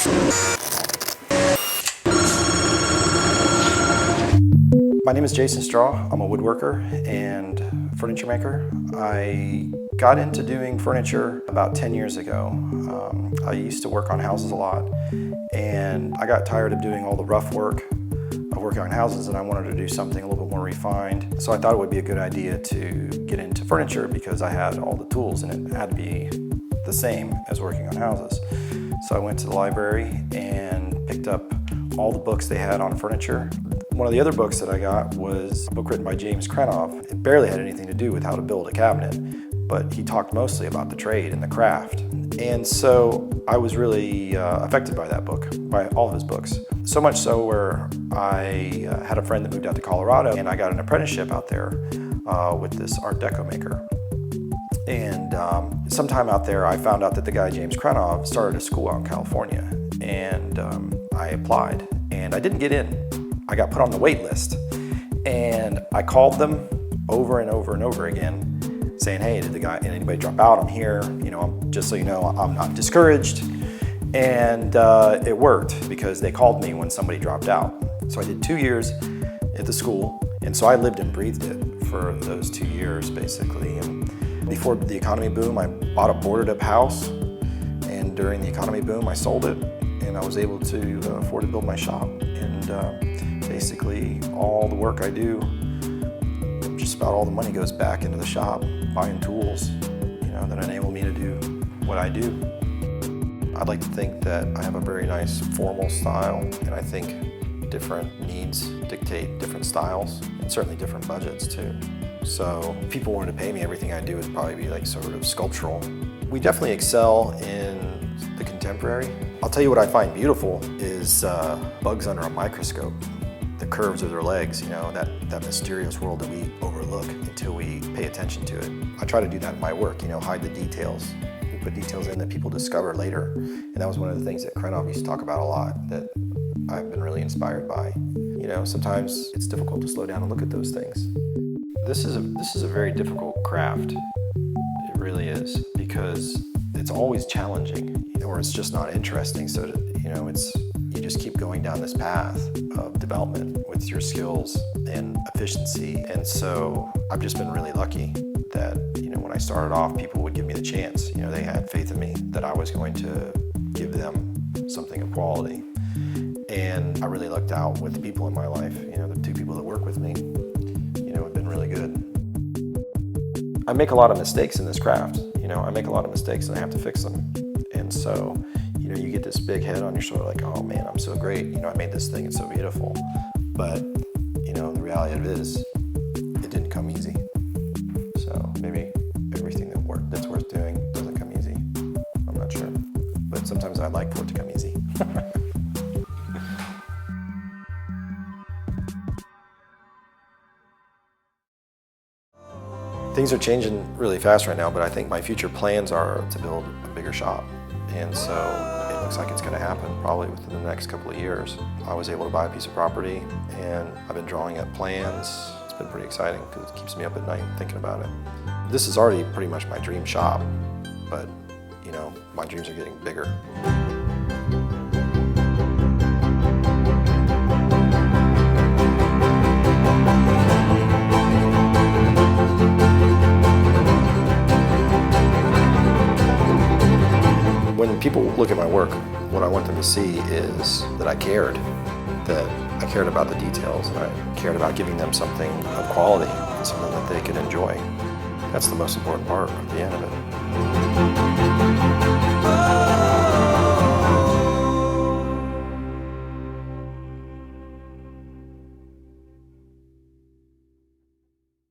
My name is Jason Straw. I'm a woodworker and furniture maker. I got into doing furniture about 10 years ago. I used to work on houses a lot, and I got tired of doing all the rough work of working on houses, and I wanted to do something a little bit more refined. So I thought it would be a good idea to get into furniture because I had all the tools and it had to be the same as working on houses. So I went to the library and picked up all the books they had on furniture. One of the other books that I got was a book written by James Krenov. It barely had anything to do with how to build a cabinet, but he talked mostly about the trade and the craft. And so I was really affected by that book, by all of his books. So much so where I had a friend that moved out to Colorado, and I got an apprenticeship out there with this Art Deco maker. And sometime out there, I found out that the guy, James Krenov, started a school out in California. And I applied, and I didn't get in. I got put on the wait list, and I called them over and over and over again saying, hey, did anybody drop out? I'm here, just so you know, I'm not discouraged. And it worked because they called me when somebody dropped out. So I did 2 years at the school, and so I lived and breathed it for those 2 years basically. And before the economy boom, I bought a boarded up house, and during the economy boom, I sold it, and I was able to afford to build my shop. And basically all the work I do, just about all the money goes back into the shop, buying tools, that enable me to do what I do. I'd like to think that I have a very nice formal style, and I think different needs dictate different styles, and certainly different budgets too. So if people wanted to pay me, everything I do would probably be like sort of sculptural. We definitely excel in the contemporary. I'll tell you what I find beautiful is bugs under a microscope. The curves of their legs, that mysterious world that we overlook until we pay attention to it. I try to do that in my work, hide the details. We put details in that people discover later. And that was one of the things that Krenov used to talk about a lot that I've been really inspired by. Sometimes it's difficult to slow down and look at those things. This is a very difficult craft. It really is, because it's always challenging, or it's just not interesting. So, you just keep going down this path of development with your skills and efficiency. And so I've just been really lucky that, when I started off, people would give me the chance. They had faith in me that I was going to give them something of quality. And I really lucked out with the people in my life. The two people that work with me, have been really good. I make a lot of mistakes in this craft. I make a lot of mistakes and I have to fix them. And so, you get this big head on your shoulder like, oh man, I'm so great. I made this thing, it's so beautiful. But, the reality of it is, it didn't come easy. So maybe everything that's worth doing doesn't come easy. I'm not sure. But sometimes I'd like for it to come easy. Things are changing really fast right now, but I think my future plans are to build a bigger shop. And so it looks like it's going to happen probably within the next couple of years. I was able to buy a piece of property, and I've been drawing up plans. It's been pretty exciting because it keeps me up at night thinking about it. This is already pretty much my dream shop, but my dreams are getting bigger. When people look at my work, what I want them to see is that I cared about the details, and I cared about giving them something of quality, something that they could enjoy. That's the most important part at the end of it.